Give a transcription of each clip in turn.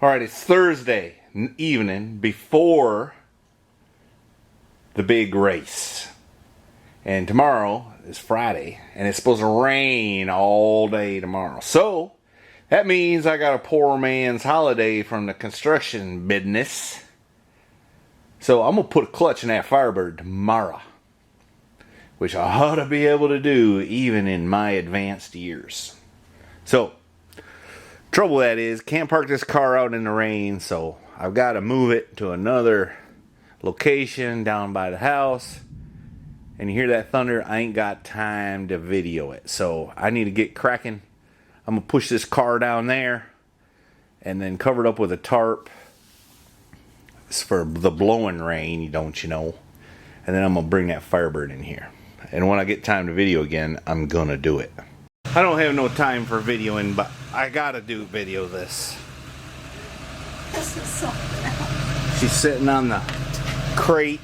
Alright, it's Thursday evening before the big race. And tomorrow is Friday, and it's supposed to rain all day tomorrow. So, that means I got a poor man's holiday from the construction business. So, I'm going to put a clutch in that Firebird tomorrow. Which I ought to be able to do even in my advanced years. So, trouble that is, can't park this car out in the rain, so I've got to move it to another location down by the house. And you hear that thunder, I ain't got time to video it. So I need to get cracking. I'm going to push this car down there and then cover it up with a tarp. It's for the blowing rain, don't you know. And then I'm going to bring that Firebird in here. And when I get time to video again, I'm going to do it. I don't have no time for videoing, but I gotta do video this. This is something else. She's sitting on the crate.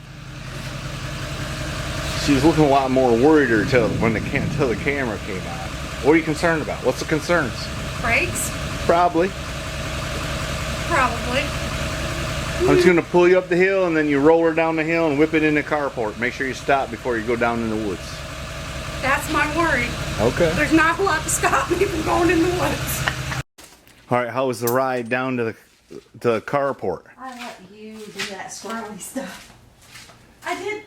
She was looking a lot more worried until the camera came on. What are you concerned about? What's the concerns? Brakes? Probably. Probably. I'm just gonna pull you up the hill and then you roll her down the hill and whip it in the carport. Make sure you stop before you go down in the woods. That's my worry. Okay. There's not a lot to stop me from going in the woods. Alright, how was the ride down to the carport? I let you do that squirrely stuff. I did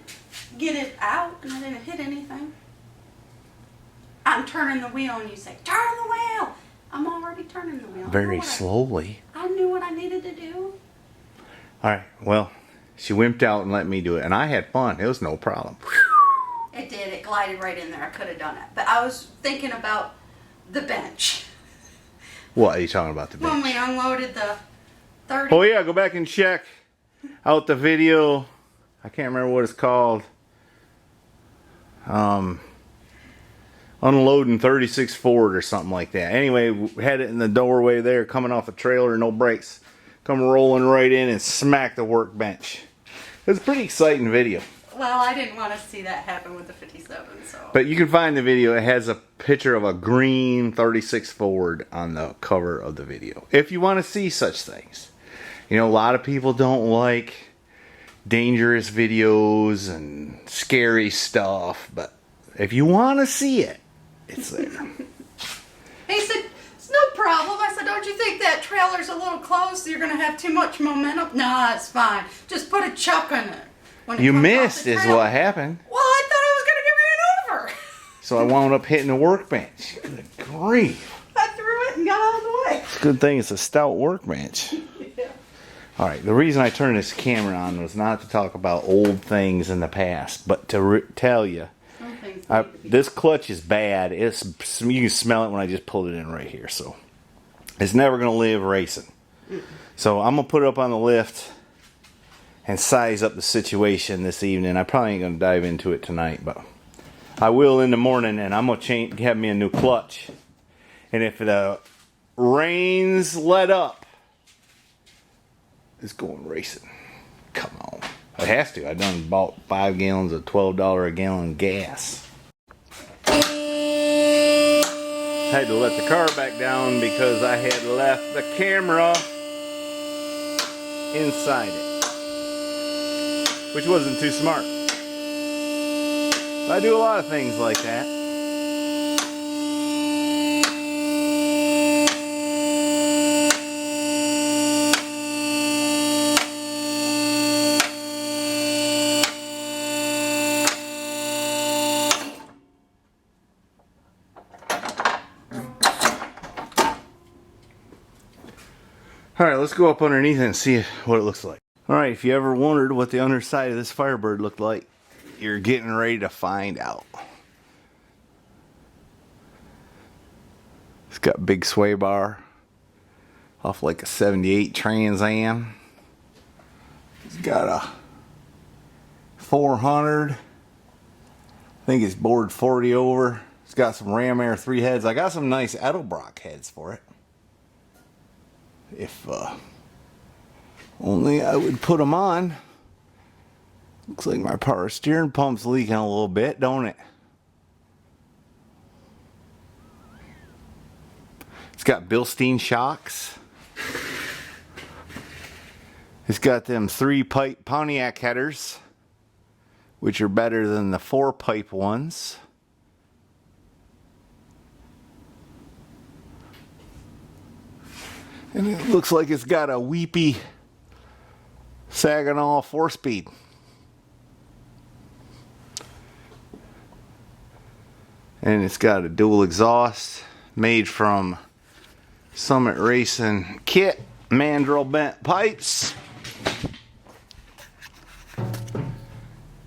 get it out and I didn't hit anything. I'm turning the wheel and you say, turn the wheel! I'm already turning the wheel. Very slowly. I knew what I needed to do. Alright, well, she wimped out and let me do it. And I had fun. It was no problem. It did. It glided right in there. I could have done it. But I was thinking about the bench. What are you talking about, the bench? When we unloaded the 30. Oh yeah, go back and check out the video. I can't remember what it's called. Unloading 36 Ford or something like that. Anyway, we had it in the doorway there, coming off a trailer, no brakes. Come rolling right in and smack the workbench. It was a pretty exciting video. Well, I didn't want to see that happen with the 57, so. But you can find the video. It has a picture of a green 36 Ford on the cover of the video. If you want to see such things. You know, a lot of people don't like dangerous videos and scary stuff. But if you want to see it, it's there. He said, it's no problem. I said, don't you think that trailer's a little close? You're going to have too much momentum? No, it's fine. Just put a chuck in it. You missed is what happened. Well, I thought I was going to get ran over. So I wound up hitting the workbench. Good grief. I threw it and got out of the way. It's a good thing it's a stout workbench. Yeah. Alright, the reason I turned this camera on was not to talk about old things in the past, but to tell you, this clutch is bad. You can smell it when I just pulled it in right here. So it's never going to live racing. So I'm going to put it up on the lift and size up the situation this evening. I probably ain't going to dive into it tonight, but I will in the morning, and I'm going to have me a new clutch. And if the rains let up, it's going racing. Come on. It has to. I done bought 5 gallons of $12 a gallon gas. Had to let the car back down because I had left the camera inside it. Which wasn't too smart. I do a lot of things like that. Alright, let's go up underneath and see what it looks like. Alright, if you ever wondered what the underside of this Firebird looked like, you're getting ready to find out. It's got big sway bar off like a 78 Trans Am. It's got a 400. I think it's bored 40 over. It's got some Ram Air 3 heads. I got some nice Edelbrock heads for it. If only I would put them on. Looks like my power steering pump's leaking a little bit, don't it? It's got Bilstein shocks. It's got them 3-pipe Pontiac headers, which are better than the 4-pipe ones. And it looks like it's got a weepy Saginaw 4-speed. And it's got a dual exhaust made from Summit Racing kit, mandrel bent pipes.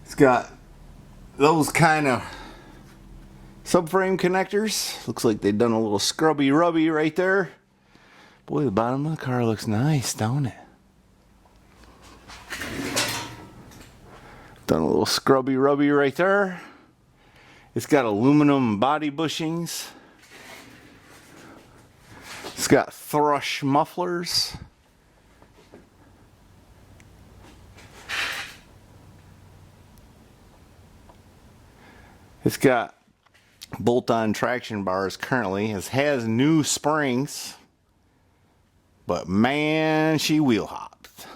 It's got those kind of subframe connectors. Looks like they've done a little scrubby rubby right there. Boy, the bottom of the car looks nice, don't it? Done a little scrubby rubby right there. It's got aluminum body bushings. It's got thrush mufflers. It's got bolt-on traction bars currently. It has new springs. But man, she wheel hopped.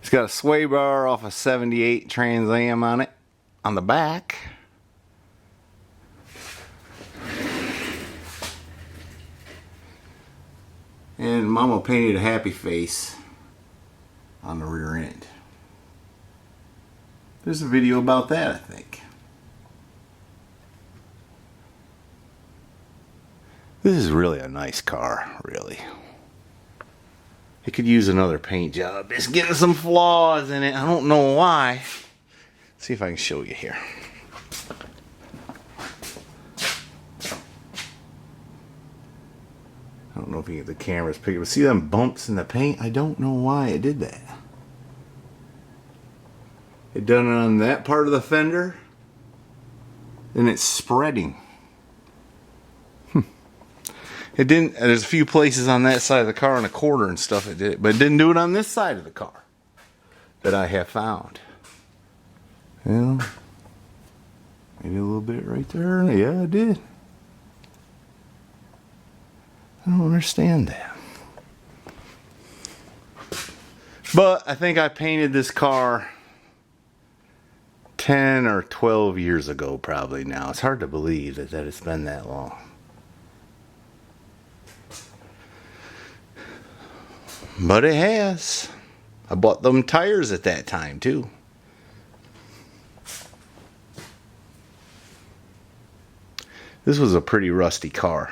It's got a sway bar off a 78 Trans Am on it, on the back. And Mama painted a happy face on the rear end. There's a video about that, I think. This is really a nice car, really. It could use another paint job. It's getting some flaws in it. I don't know why. Let's see if I can show you here. I don't know if you get the camera's picking up. See them bumps in the paint? I don't know why it did that. It done it on that part of the fender, and it's spreading. It didn't. There's a few places on that side of the car and a quarter and stuff it did it, but it didn't do it on this side of the car that I have found. Yeah, maybe a little bit right there. Yeah, I did. I don't understand that. But I think I painted this car 10 or 12 years ago probably now. It's hard to believe that it's been that long. But it has. I bought them tires at that time too. This was a pretty rusty car.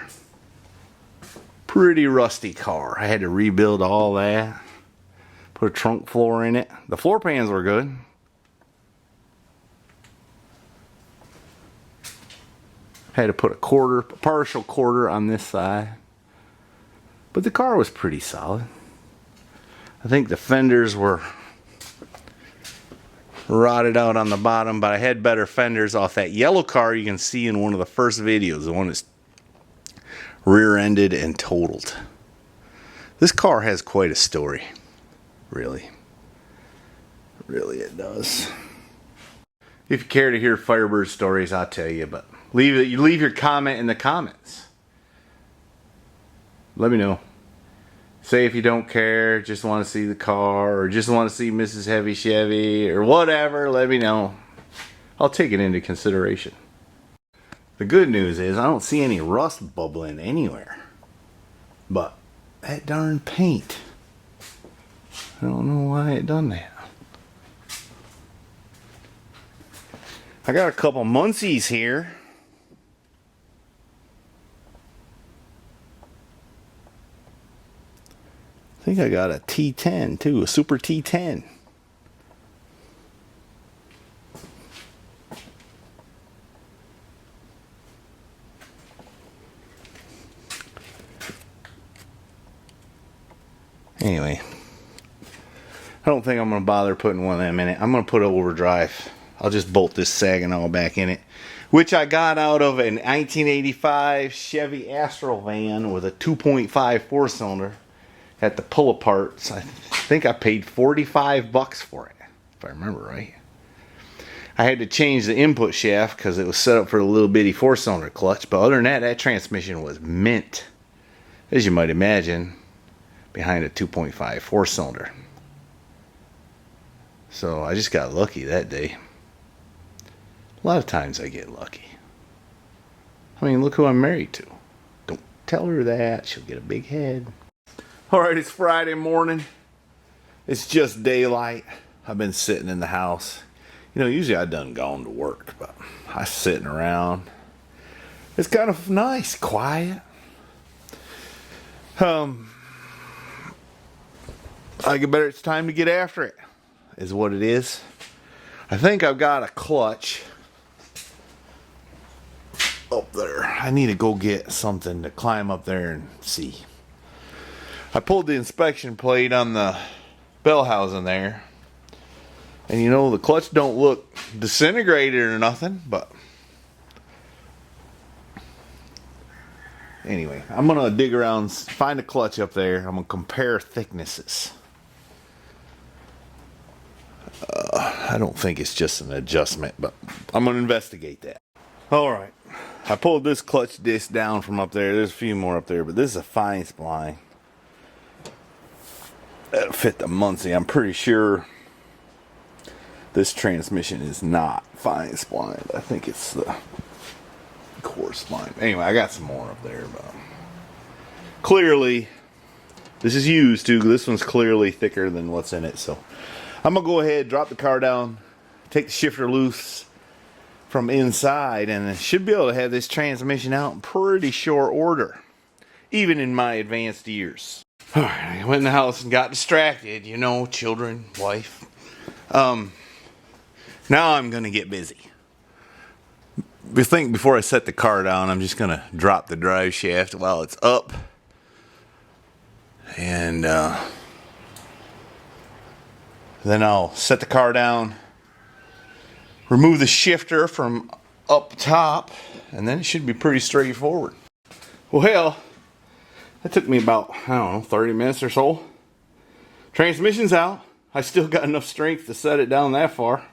Pretty rusty car. I had to rebuild all that. Put a trunk floor in it. The floor pans were good. Had to put a partial quarter on this side. But the car was pretty solid. I think the fenders were rotted out on the bottom, but I had better fenders off that yellow car you can see in one of the first videos, the one that's rear-ended and totaled. This car has quite a story, really. Really it does. If you care to hear Firebird stories, I'll tell you, but leave your comment in the comments. Let me know. Say if you don't care, just want to see the car, or just want to see Mrs. Heavy Chevy, or whatever, let me know. I'll take it into consideration. The good news is I don't see any rust bubbling anywhere. But that darn paint. I don't know why it done that. I got a couple Muncies here. I think I got a T10 too, a Super T10. Anyway, I don't think I'm going to bother putting one of them in it. I'm going to put overdrive. I'll just bolt this Saginaw back in it, which I got out of an 1985 Chevy Astral van with a 2.5 4-cylinder. At the pull-aparts, I think I paid $45 for it, if I remember right. I had to change the input shaft because it was set up for a little bitty 4-cylinder clutch, but other than that, that transmission was mint, as you might imagine. behind a 2.5 4-cylinder. So I just got lucky that day. A lot of times I get lucky. I mean, look who I'm married to. Don't tell her that. She'll get a big head. Alright, it's Friday morning. It's just daylight. I've been sitting in the house. You know, usually I done gone to work, but I'm sitting around. It's kind of nice, quiet. I get better. It's time to get after it, is what it is. I think I've got a clutch up there. I need to go get something to climb up there and see. I pulled the inspection plate on the bell housing there, and you know, the clutch don't look disintegrated or nothing, but anyway, I'm gonna dig around, find a clutch up there. I'm gonna compare thicknesses. I don't think it's just an adjustment, but I'm gonna investigate that. Alright, I pulled this clutch disc down from up there. There's a few more up there, but this is a fine spline. That'll fit the Muncie. I'm pretty sure this transmission is not fine spline. I think it's the coarse spline. Anyway, I got some more up there, but clearly this is used too. This one's clearly thicker than what's in it, so I'm gonna go ahead, drop the car down, take the shifter loose from inside, and I should be able to have this transmission out in pretty short order, even in my advanced years. Alright, I went in the house and got distracted, you know, children, wife. Now I'm gonna get busy. I think before I set the car down, I'm just gonna drop the drive shaft while it's up, and then I'll set the car down, remove the shifter from up top, and then it should be pretty straightforward. Well, that took me about, I don't know, 30 minutes or so. Transmission's out. I still got enough strength to set it down that far,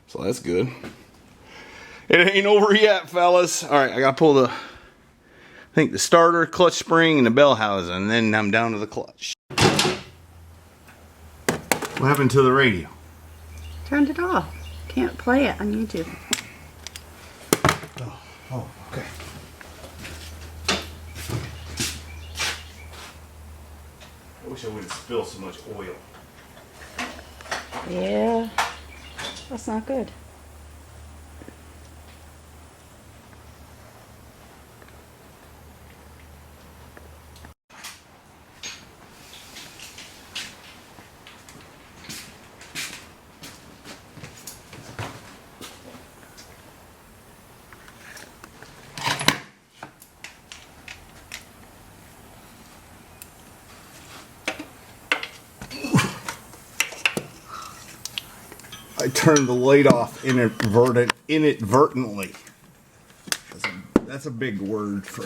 so that's good. It ain't over yet, fellas. Alright, I gotta pull the, I think the starter, clutch spring, and the bell housing, and then I'm down to the clutch. What happened to the radio? Turned it off. Can't play it on YouTube. Oh, okay. I wish I wouldn't spill so much oil. Yeah, that's not good. I turned the light off inadvertently. That's a big word for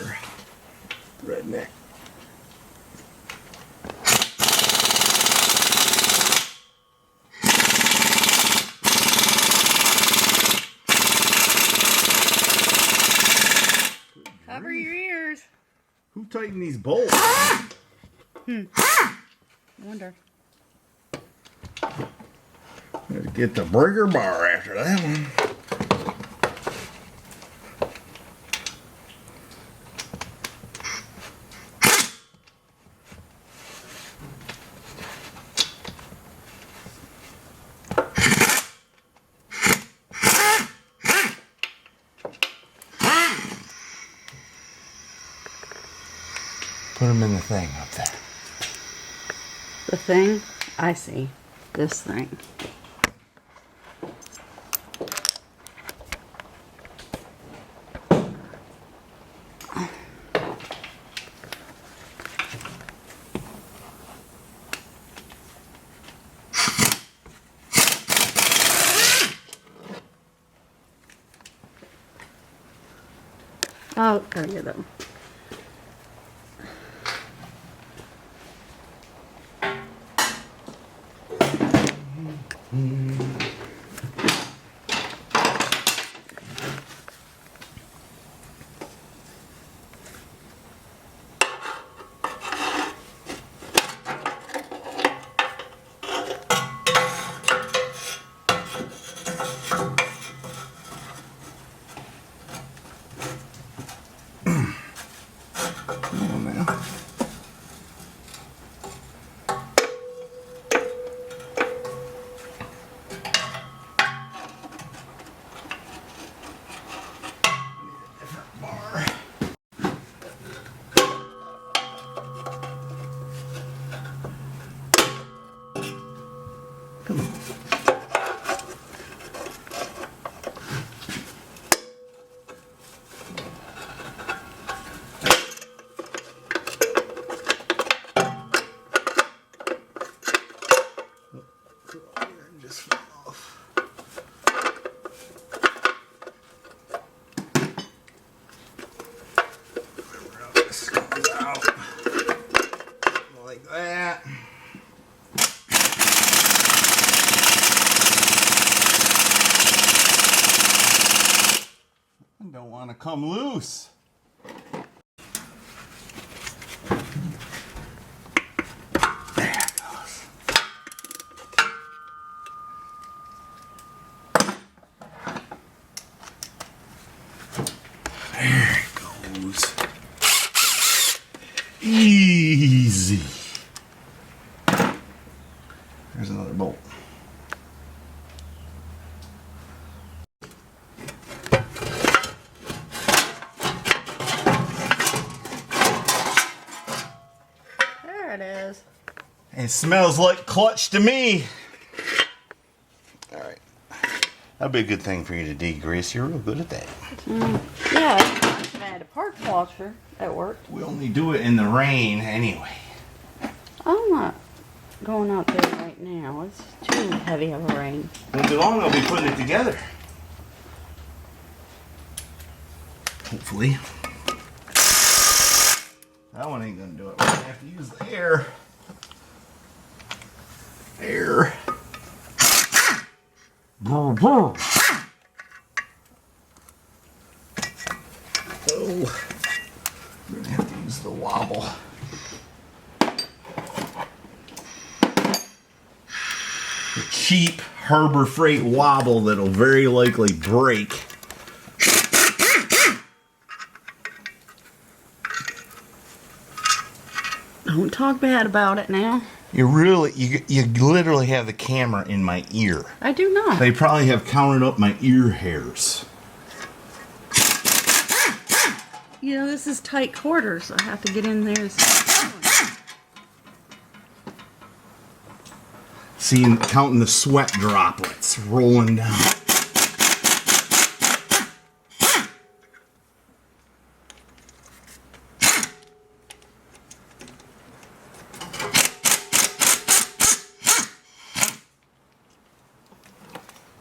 redneck. Cover your ears. Who tightened these bolts? I wonder. Gotta get the breaker bar after that one. Put them in the thing up there. The thing? I see. This thing. Oh, gotta get them. like that. I don't want to come loose. There it goes. There it goes. Easy. There's another bolt. There it is. It smells like clutch to me. Alright. That'd be a good thing for you to degrease. You're real good at that. Yeah, I had a park washer at work. We only do it in the rain anyway. I'm not going out there right now. It's too heavy of a rain. Won't be long, I'll be putting it together. Hopefully. That one ain't gonna do it. We're gonna have to use the air. Air. Oh. We're gonna have to use the wobble. The cheap Harbor Freight wobble that'll very likely break. Don't talk bad about it now. You literally have the camera in my ear. I do not. They probably have counted up my ear hairs. You know, this is tight quarters. I have to get in there. Seeing, counting the sweat droplets rolling down.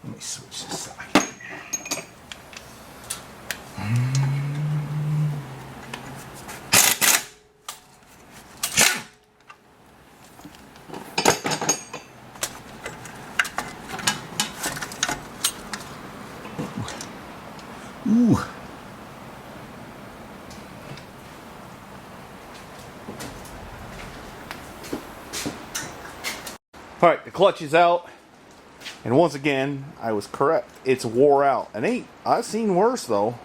Let me switch this side. Ooh. All right, the clutch is out. And once again, I was correct. It's wore out. And I've seen worse though.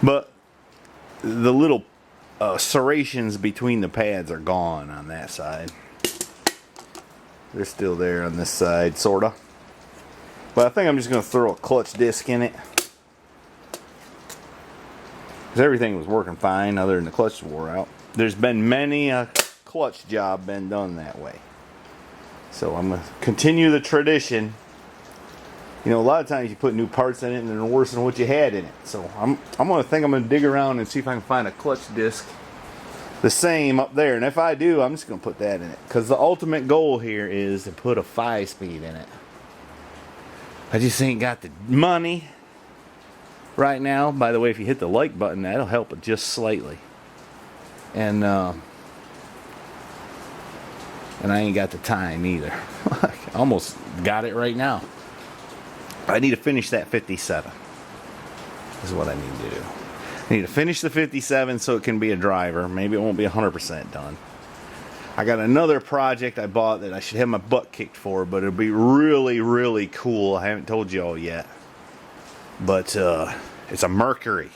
But the little serrations between the pads are gone on that side. They're still there on this side, sorta. But I think I'm just going to throw a clutch disc in it. Because everything was working fine other than the clutch wore out. There's been many a clutch job been done that way. So I'm going to continue the tradition. You know, a lot of times you put new parts in it and they're worse than what you had in it. So I'm going to dig around and see if I can find a clutch disc the same up there. And if I do, I'm just going to put that in it. Because the ultimate goal here is to put a 5-speed in it. I just ain't got the money right now. By the way, if you hit the like button, that'll help it just slightly. And I ain't got the time either. I almost got it right now. I need to finish that 57. This is what I need to do. I need to finish the 57 so it can be a driver. Maybe it won't be 100% done. I got another project I bought that I should have my butt kicked for, but it'll be really, really cool. I haven't told you all yet. But it's a Mercury.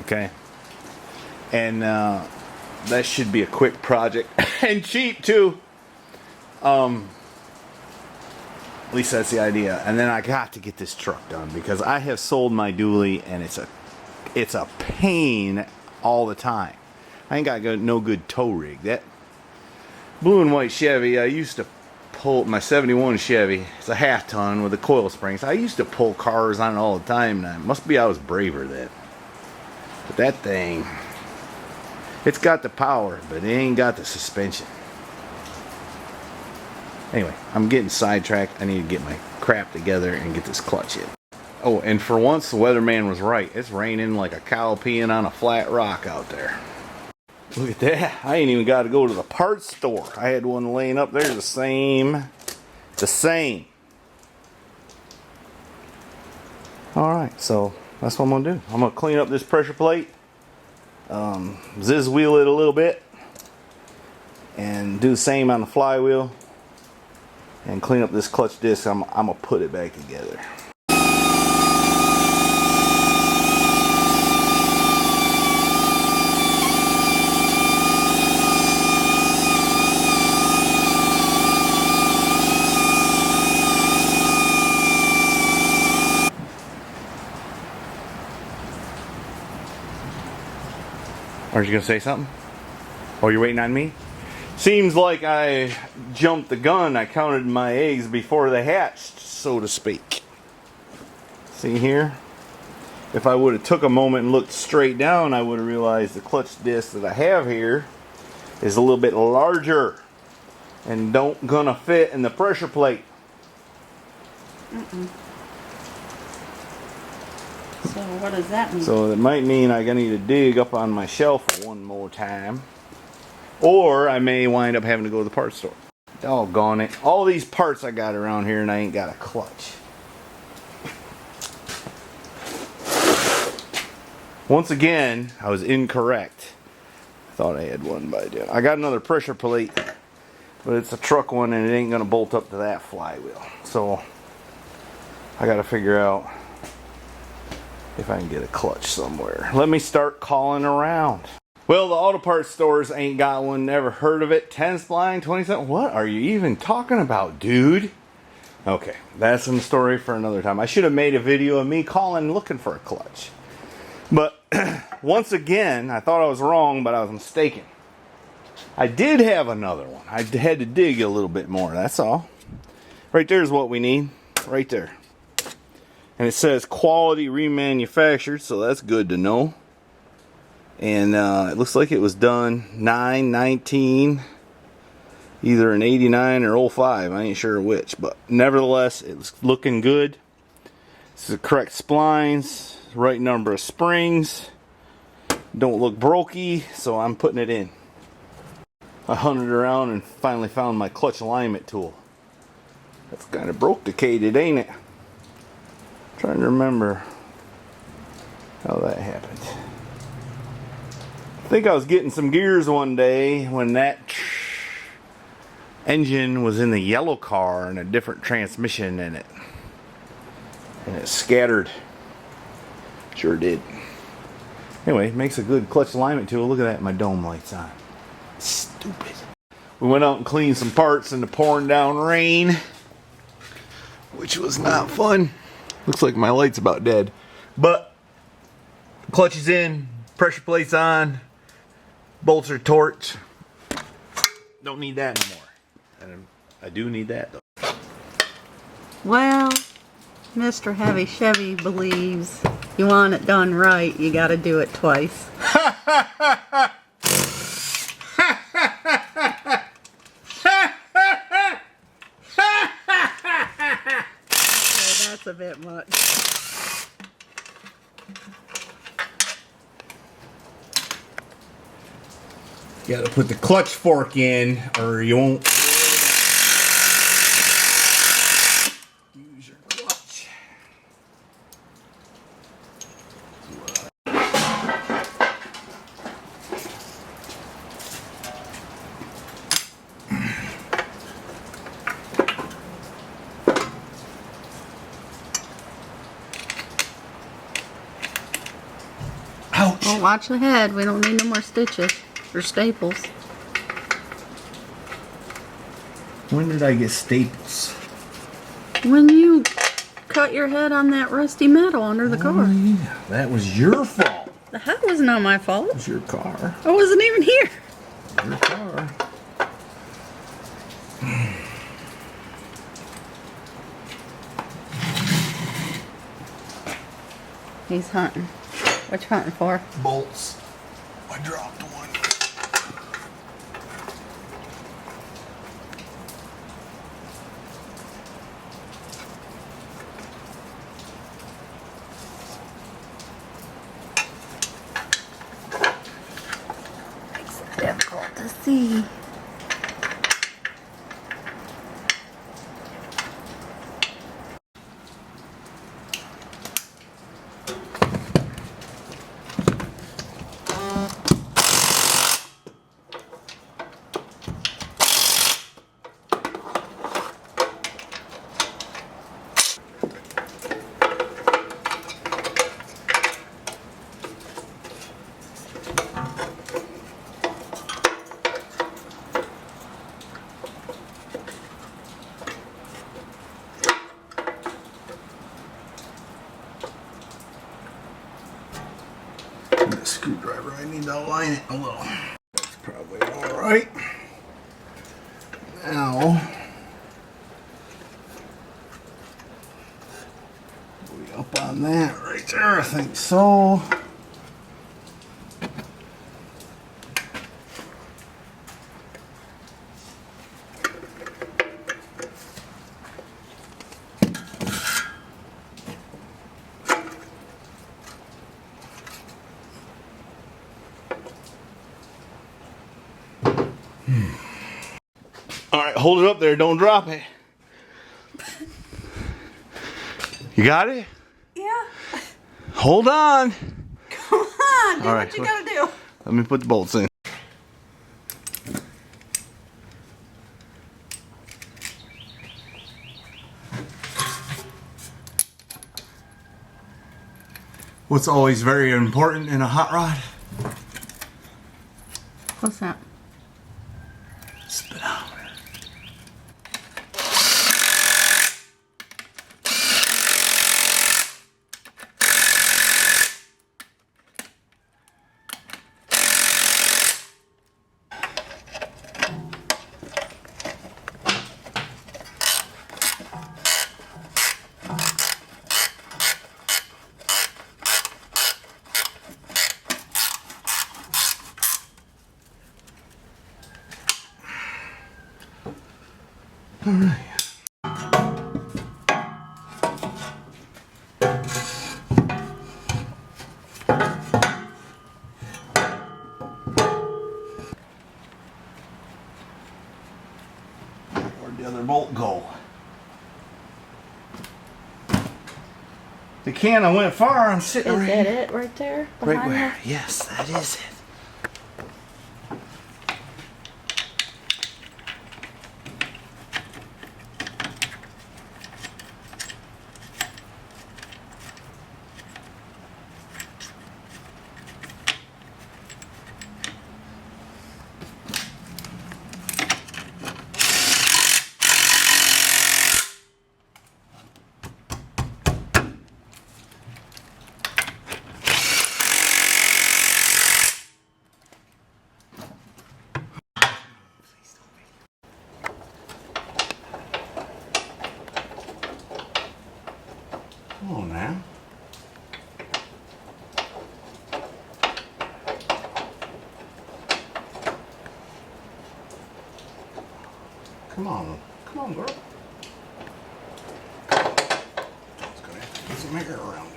Okay? And that should be a quick project. And cheap, too. At least that's the idea. And then I got to get this truck done because I have sold my dually and it's a pain all the time. I ain't got no good tow rig. That blue and white Chevy, I used to pull my 71 Chevy. It's a half-ton with the coil springs. I used to pull cars on it all the time. Now, must be I was braver then. But that thing, it's got the power, but it ain't got the suspension. Anyway, I'm getting sidetracked. I need to get my crap together and get this clutch in. Oh, and for once, the weatherman was right. It's raining like a cow peeing on a flat rock out there. Look at that. I ain't even got to go to the parts store. I had one laying up there the same. Alright, so that's what I'm going to do. I'm going to clean up this pressure plate. Ziz wheel it a little bit. And do the same on the flywheel. And clean up this clutch disc. I'm going to put it back together. Aren't you going to say something? Oh, you're waiting on me? Seems like I jumped the gun. I counted my eggs before they hatched, so to speak. See here? If I would have took a moment and looked straight down, I would have realized the clutch disc that I have here is a little bit larger and don't gonna fit in the pressure plate. So what does that mean? So it might mean I need to dig up on my shelf one more time. Or I may wind up having to go to the parts store. Doggone it. All these parts I got around here and I ain't got a clutch. Once again, I was incorrect. I thought I had one, but I didn't. I got another pressure plate, but it's a truck one and it ain't going to bolt up to that flywheel. So I got to figure out if I can get a clutch somewhere. Let me start calling around. Well, the auto parts stores ain't got one, never heard of it. 10 spline, 27. What are you even talking about, dude? Okay, that's some story for another time. I should have made a video of me calling looking for a clutch. But once again, I thought I was wrong, but I was mistaken. I did have another one. I had to dig a little bit more, that's all. Right there's what we need. Right there. And it says quality remanufactured, so that's good to know. And it looks like it was done 9/19, either in 89 or 05. I ain't sure which, but nevertheless, it was looking good. This is the correct splines, right number of springs. Don't look brokey, so I'm putting it in. I hunted around and finally found my clutch alignment tool. That's kind of broke-decayed, ain't it? Trying to remember how that happened. I think I was getting some gears one day when that engine was in the yellow car and a different transmission in it. And it scattered. Sure did. Anyway, makes a good clutch alignment tool. Look at that, my dome light's on. Stupid. We went out and cleaned some parts in the pouring down rain, which was not fun. Looks like my light's about dead. But clutch is in, pressure plate's on, bolts are torqued. Don't need that anymore. And I do need that though. Well, Mr. Heavy Chevy believes you want it done right, you gotta do it twice. Okay, that's a bit much. You gotta put the clutch fork in or you won't use your clutch. Ouch! Well, watch the head. We don't need no more stitches or staples. When did I get staples? When you cut your head on that rusty metal under the car. Yeah, that was your fault. The head was not my fault. It was your car. I wasn't even here. Your car. He's hunting. What you hunting for? Bolts. I dropped one. to see. Screwdriver, I need to align it a little. That's probably alright. Now, we up on that right there, I think so. All right, hold it up there. Don't drop it. You got it? Yeah. Hold on. Come on, do All what right, you gotta do. let me put the bolts in. What's always very important in a hot rod? What's that? Speedometer. All right. Where'd the other bolt go? The can I went far. I'm sitting Is right that here. it right there? Right Behind where? Yes, that is it. Come on now. Come on. Come on, girl. Just gonna have to get some air around it.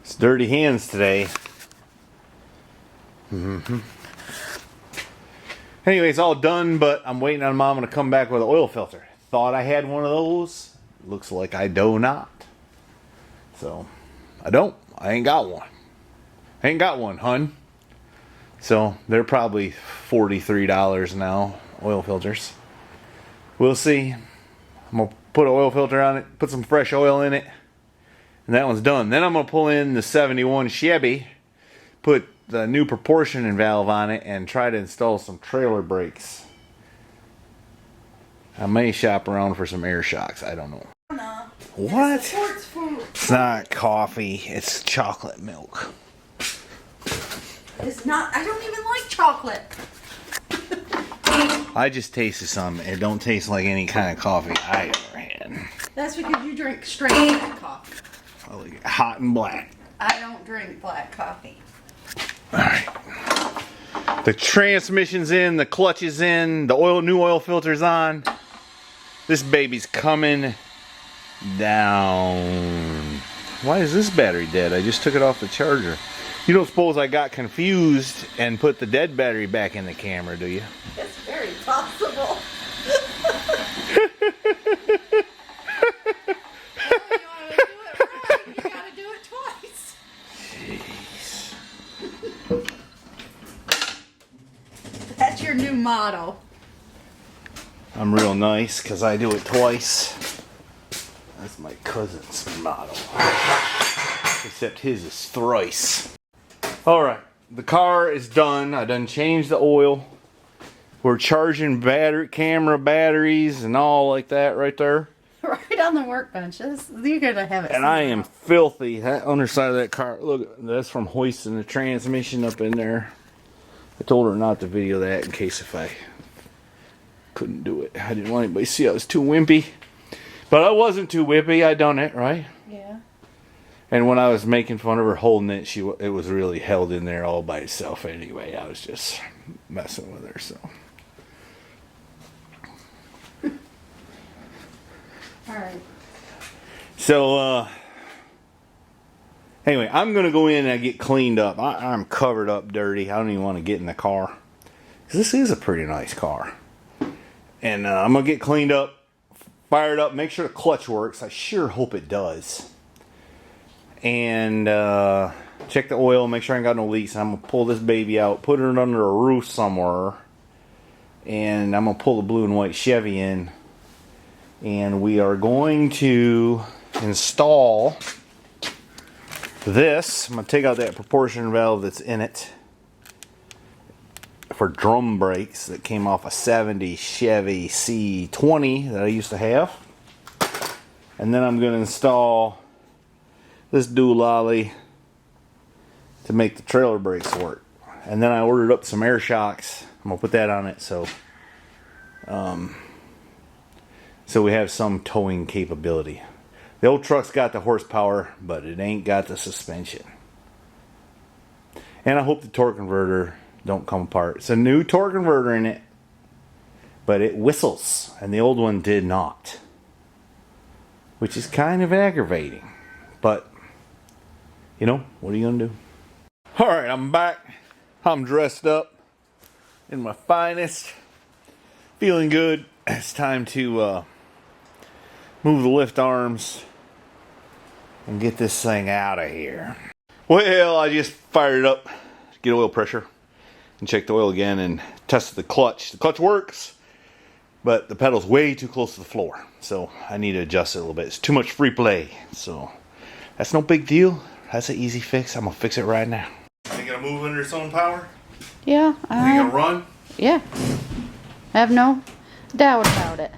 It's dirty hands today. Anyway, it's all done, but I'm waiting on Mama to come back with an oil filter. Thought I had one of those. Looks like I do not. So, I don't. I ain't got one. I ain't got one, hun. So, they're probably $43 now, oil filters. We'll see. I'm going to put an oil filter on it, put some fresh oil in it, And that one's done. Then I'm going to pull in the 71 Chevy, put the new proportioning valve on it, and try to install some trailer brakes. I may shop around for some air shocks. I don't know. No. What? It's not coffee. It's chocolate milk. It's not. I don't even like chocolate. I just tasted some. It don't taste like any kind of coffee I ever had. That's because you drink straight black coffee. I like it hot and black. I don't drink black coffee. Alright. The transmission's in, the clutch is in, the new oil filter's on. This baby's coming down. Why is this battery dead? I just took it off the charger. You don't suppose I got confused and put the dead battery back in the camera, do you? It's very possible. You gotta do it twice. Jeez. That's your new motto. I'm real nice because I do it twice. That's my cousin's motto. Except his is thrice. Alright, the car is done. I done changed the oil. We're charging camera batteries and all like that right there. Right on the workbench. You're gonna have it. And I am filthy. That underside of that car, look, that's from hoisting the transmission up in there. I told her not to video that in case if I couldn't do it. I didn't want anybody to see I was too wimpy. But I wasn't too wimpy. I done it, right? Yeah. And when I was making fun of her holding it, it was really held in there all by itself anyway. I was just messing with her, so. Alright. So, anyway, I'm going to go in and get cleaned up. I'm covered up dirty. I don't even want to get in the car. Because this is a pretty nice car. And I'm going to get cleaned up, fired up, make sure the clutch works. I sure hope it does. And check the oil, make sure I ain't got no leaks. I'm going to pull this baby out, put it under a roof somewhere. And I'm going to pull the blue and white Chevy in. And we are going to install this. I'm going to take out that proportion valve that's in it for drum brakes that came off a 70 Chevy C20 that I used to have. And then I'm going to install this dual-ollie to make the trailer brakes work. And then I ordered up some air shocks. I'm going to put that on it so we have some towing capability. The old truck's got the horsepower, but it ain't got the suspension. And I hope the torque converter don't come apart. It's a new torque converter in it, but it whistles, and the old one did not. Which is kind of aggravating. But, you know, what are you going to do? Alright, I'm back. I'm dressed up in my finest. Feeling good. It's time to move the lift arms and get this thing out of here. Well, I just fired it up to get oil pressure and checked the oil again and tested the clutch. The clutch works, but the pedal's way too close to the floor. So I need to adjust it a little bit. It's too much free play. So that's no big deal. That's an easy fix. I'm going to fix it right now. Are you going to move under its own power? Yeah. Are you going to run? Yeah. I have no doubt about it.